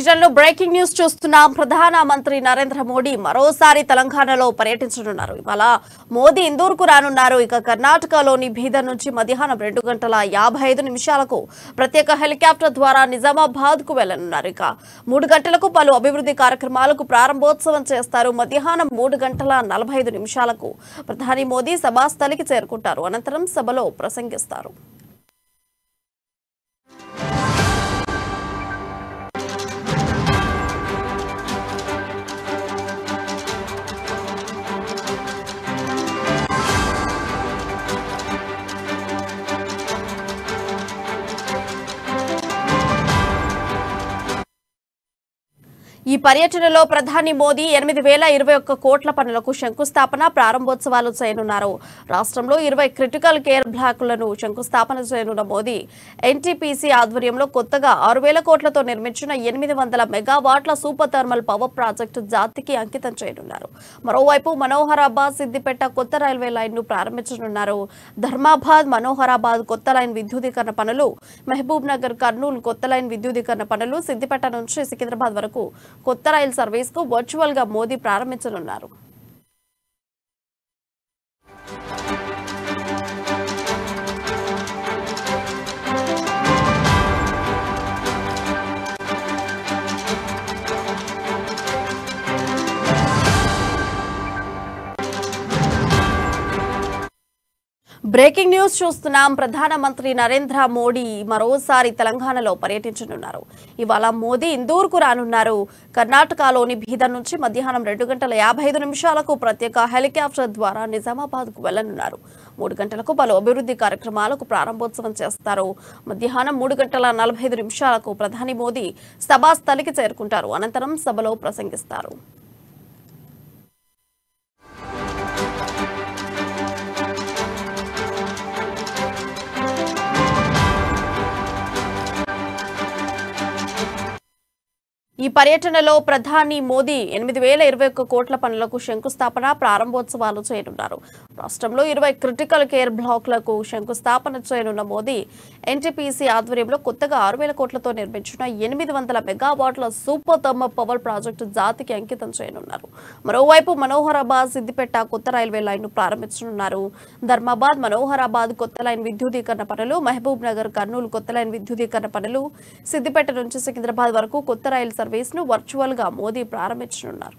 విజన్లో breaking news చూస్తున్నాం. ప్రధానమంత్రి నరేంద్ర మోడీ మరోసారి తెలంగాణలో పర్యటించనున్నారు. ఇవాళ మోదీ ఇందూర్కు రానున్నారు. ఇక కర్ణాటకలోని బీదర్ నుంచి మధ్యాహ్నం 2:55 ప్రత్యేక హెలికాప్టర్ ద్వారా నిజామాబాద్ కు వెళ్లనున్నారు. ఇక 3 గంటలకు పలు అభివృద్ధి కార్యక్రమాలకు ప్రారంభోత్సవం చేస్తారు. మధ్యాహ్నం 3:45 ప్రధాని మోదీ సభాస్థలికి చేరుకుంటారు. అనంతరం సభలో ప్రసంగిస్తారు. ఈ పర్యటనలో ప్రధాని మోదీ 8,021 కోట్ల పనులకు శంకుస్థాపన ప్రారంభోత్సవాలు చేయనున్నారు. రాష్ట్రంలో 20 క్రిటికల్ కేర్ బ్లాకులను శంకుస్థాపన చేయనున్న మోదీ ఎన్టీపీసీ ఆధ్వర్యంలో కొత్తగా 6,000 కోట్లతో నిర్మించిన 800 మెగావాట్ల సూపర్ థర్మల్ పవర్ ప్రాజెక్టు జాతికి అంకితం చేయనున్నారు. మరోవైపు మనోహరాబాద్ సిద్దిపేట కొత్త రైల్వే లైన్ ను ప్రారంభించనున్నారు. ధర్మాబాద్ మనోహరాబాద్ కొత్త లైన్ విద్యుదీకరణ పనులు, మహబూబ్ నగర్ కర్నూలు కొత్త లైన్ విద్యుదీకరణ పనులు, సిద్దిపేట నుంచి సికింద్రాబాద్ వరకు కొత్త రైలు సర్వీస్ కు వర్చువల్ గా మోదీ ప్రారంభించనున్నారు. బ్రేకింగ్ న్యూస్ చూస్తున్నాం. ప్రధానమంత్రి నరేంద్ర మోడీ మరోసారి తెలంగాణలో పర్యటించనున్నారు. ఇవాళ మోదీ ఇందూర్కు రానున్నారు. కర్ణాటకలోని బీదర్ నుంచి మధ్యాహ్నం 2:55 ప్రత్యేక హెలికాప్టర్ ద్వారా నిజామాబాద్ కు వెళ్లనున్నారు. 3 గంటలకు పలు అభివృద్ధి కార్యక్రమాలకు ప్రారంభోత్సవం చేస్తారు. మధ్యాహ్నం 3:45 ప్రధాని మోదీ సభాస్థలికి చేరుకుంటారు. అనంతరం సభలో ప్రసంగిస్తారు. ఈ పర్యటనలో ప్రధాని మోదీ 8,021 కోట్ల పనులకు శంకుస్థాపన ప్రారంభోత్సవాలు చేయనున్నారు. రాష్ట్రంలో 20 క్రిటికల్ కేర్ బ్లాకులకు శంకుస్థాపన చేయనున్న మోదీ ఎన్టీపీసీ ఆధ్వర్యంలో కొత్తగా 6,000 కోట్లతో నిర్మించిన 800 మెగావాట్ల సూపర్ థర్మల్ పవర్ ప్రాజెక్టు జాతికి అంకితం చేయనున్నారు. మరోవైపు మనోహరాబాద్ సిద్దిపేట కొత్త రైల్వే లైన్ ను ప్రారంభించనున్నారు. ధర్మాబాద్ మనోహరాబాద్ కొత్త లైన్ విద్యుదీకరణ పనులు, మహబూబ్ నగర్ కర్నూలు కొత్త లైన్ విద్యుదీకరణ పనులు, సిద్దిపేట నుంచి సికింద్రాబాద్ వరకు కొత్త రైలు సర్వీస్ ను వర్చువల్ గా మోదీ ప్రారంభించనున్నారు.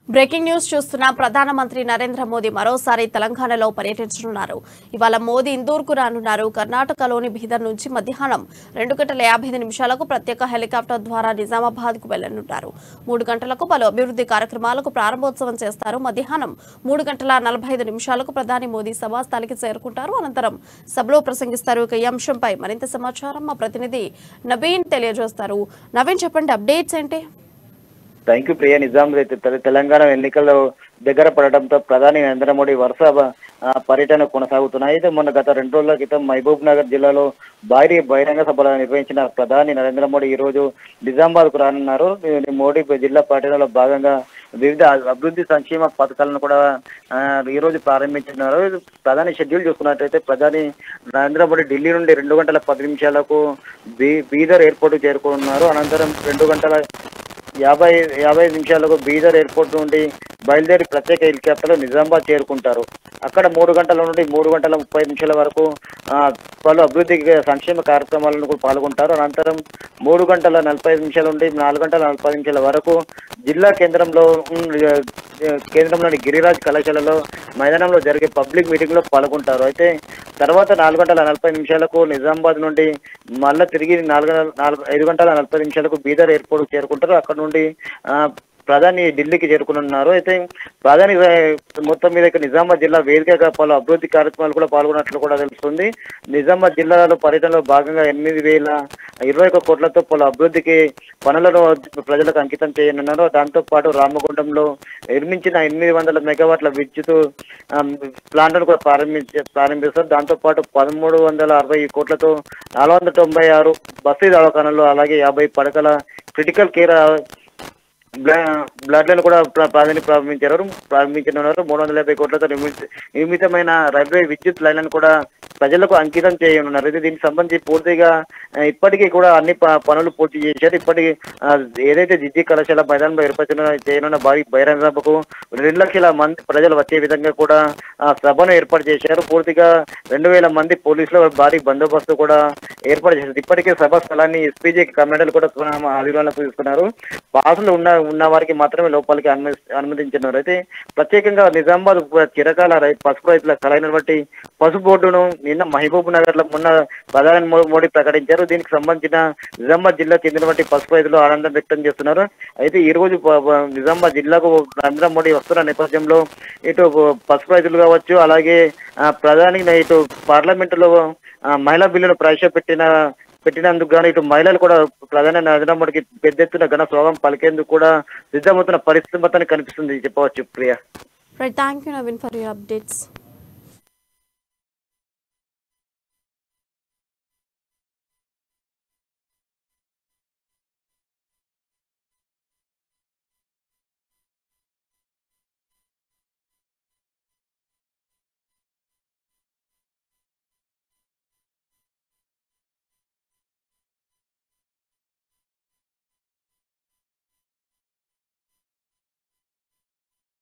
బ్రేకింగ్ న్యూస్ చూస్తున్నాం. ప్రధానమంత్రి నరేంద్ర మోదీ మరోసారి తెలంగాణలో పర్యటించనున్నారు. ఇవాళ మోదీ ఇందూర్కు రానున్నారు. కర్ణాటకలోని బీదర్ నుంచి మధ్యాహ్నం 2:55 ప్రత్యేక హెలికాప్టర్ ద్వారా నిజామాబాద్ కు వెళ్లనున్నారు. 3 గంటలకు పలు అభివృద్ధి కార్యక్రమాలకు ప్రారంభోత్సవం చేస్తారు. మధ్యాహ్నం 3:45 ప్రధాని మోదీ సభాస్థలికి చేరుకుంటారు. అనంతరం సభలో ప్రసంగిస్తారు. ఈ అంశంపై మరింత సమాచారం మా ప్రతినిధి నవీన్ తెలియజేస్తారు. నవీన్, చెప్పండి, అప్డేట్స్ ఏంటి? థ్యాంక్ యూ ప్రియ. నిజాం తెలంగాణ ఎన్నికల్లో దగ్గర పడడంతో ప్రధాని నరేంద్ర మోడీ వరుస పర్యటన కొనసాగుతున్నాయి. అయితే మొన్న గత 2 రోజుల క్రితం మహబూబ్ నగర్ జిల్లాలో భారీ బహిరంగ సభలు నిర్వహించిన ప్రధాని నరేంద్ర మోడీ ఈ రోజు నిజామాబాద్ కు రానున్నారు. మోడీ జిల్లా పర్యటనలో భాగంగా వివిధ అభివృద్ధి సంక్షేమ పథకాలను కూడా ఈ రోజు ప్రారంభించున్నారు. ప్రధాని షెడ్యూల్ చూసుకున్నట్లయితే ప్రధాని నరేంద్ర మోడీ ఢిల్లీ నుండి 2 గంటల 10 నిమిషాలకు బీదర్ ఎయిర్పోర్ట్ చేరుకున్నారు. అనంతరం 2 గంటల 55 నిమిషాలకు బీదర్ ఎయిర్పోర్ట్ నుండి బయలుదేరి ప్రత్యేక హెలికాప్టర్లో నిజామాబాద్ చేరుకుంటారు. అక్కడ 3 గంటల నుండి 3 గంటల 30 నిమిషాల వరకు పలు అభివృద్ధి సంక్షేమ కార్యక్రమాలను కూడా పాల్గొంటారు. అనంతరం 3 గంటల 45 నిమిషాల నుండి 4 గంటల 40 నిమిషాల వరకు జిల్లా కేంద్రంలోని గిరిరాజ్ కళాశాలలో మైదానంలో జరిగే పబ్లిక్ మీటింగ్ లో పాల్గొంటారు. అయితే తర్వాత 4 గంటల 40 నిమిషాలకు నిజామాబాద్ నుండి మళ్ళీ తిరిగి 5 గంటల 40 నిమిషాలకు బీదర్ ఎయిర్పోర్ట్ చేరుకుంటారు. అక్కడ నుండి ప్రధాని ఢిల్లీకి చేరుకున్నారు. అయితే ప్రధాని మొత్తం మీద నిజామాబాద్ జిల్లా వేదికగా పలు అభివృద్ధి కార్యక్రమాలు కూడా పాల్గొన్నట్లు కూడా తెలుస్తుంది. నిజామాబాద్ జిల్లాలో పర్యటనలో భాగంగా 8,021 కోట్లతో పలు అభివృద్ధికి పనులను ప్రజలకు అంకితం చేయనున్నారు. దాంతో పాటు రామగుండంలో నిర్మించిన 800 మెగావాట్ల విద్యుత్ ప్లాంట్ను కూడా ప్రారంభిస్తారు. దాంతో పాటు 1,360 కోట్లతో 496 బస్తీ దవాఖానాలు అలాగే 50 పడకల క్రిటికల్ కేర్ బ్లడ్లను కూడా ప్రారంభించనున్నారు. 350 కోట్లతో నిర్మితమైన రైల్వే విద్యుత్ లైన్లను కూడా ప్రజలకు అంకితం చేయనున్నారు. అయితే దీనికి సంబంధించి పూర్తిగా ఇప్పటికీ కూడా అన్ని పనులు పూర్తి చేశారు. ఇప్పటికీ ఏదైతే జిద్ది కళాశాల మైదానంలో చేయనున్న భారీ బహిరంగ సభకు 2 లక్షల మంది ప్రజలు వచ్చే విధంగా కూడా సభను ఏర్పాటు చేశారు. పూర్తిగా 2,000 మంది పోలీసుల భారీ బందోబస్తు కూడా ఏర్పాటు చేశారు. ఇప్పటికే సభ స్థలాన్ని ఎస్పీజీ కమాండర్లు కూడా ఆధీనంలో తీసుకున్నారు. పాసులు ఉన్న వారికి మాత్రమే లోపలికి అనుమతించినారు. అయితే ప్రత్యేకంగా నిజామాబాద్ చిరకాల పసుపు రైతుల కలైన బట్టి పసుపు బోర్డును నిన్న మహబూబ్ నగర్ లో మొన్న ప్రధాని మోడీ ప్రకటించారు. దీనికి సంబంధించిన నిజామాబాద్ జిల్లా చెందిన పసుపు రైతులు ఆనందం వ్యక్తం చేస్తున్నారు. అయితే ఈ రోజు నిజామాబాద్ జిల్లాకు నరేంద్ర మోడీ వస్తున్న నేపథ్యంలో ఇటు పసుపు రైతులు కావచ్చు, అలాగే ప్రధాని ఇటు పార్లమెంటులో మహిళా బిల్లును పెట్టినందుకు గాను ఇటు మహిళలు కూడా ప్రధాని నరేంద్ర మోడీకి పెద్ద ఎత్తున ఘన స్వాగతం పలికేందుకు కూడా సిద్ధమవుతున్న పరిస్థితి మొత్తాన్ని కనిపిస్తుంది చెప్పవచ్చు. Priya, thank you Naveen for your updates.